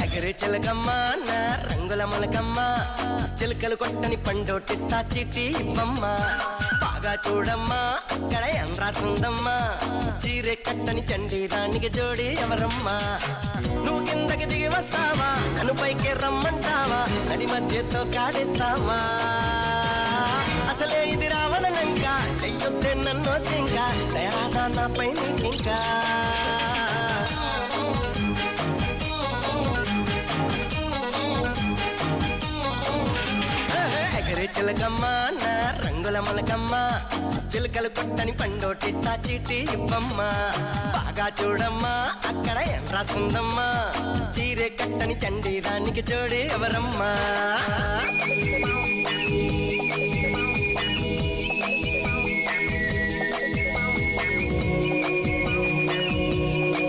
ఎగరే చిలకమ్మ నా రంగుల మొలకమ్మ చిలకలు కొట్టని పండోటిస్తా చీటీ ఇవ్వమ్మ బాగా చూడమ్మా అక్కడ ఏం రాసుందమ్మా చీరే కట్టని చండీరానికి జోడి ఎవరమ్మా నువ్వు కిందకి దిగి వస్తావా నన్ను పైకి రమ్మంటావా నడి మధ్యతో కాడేస్తావా అసలే ఇది రావణలంక చెయ్యొద్దే నన్ను చింకా దయరాదా నాపై నీకింకా ఎగరే చిలకమ్మ నా రంగుల మొలకమ్మ చిలకలు కొట్టని పండోటిస్తా చీటీ ఇవ్వమ్మ బాగా చూడమ్మా అక్కడ ఏం రాసుందమ్మా చీరే కట్టని చండీరానికి జోడి ఎవరమ్మా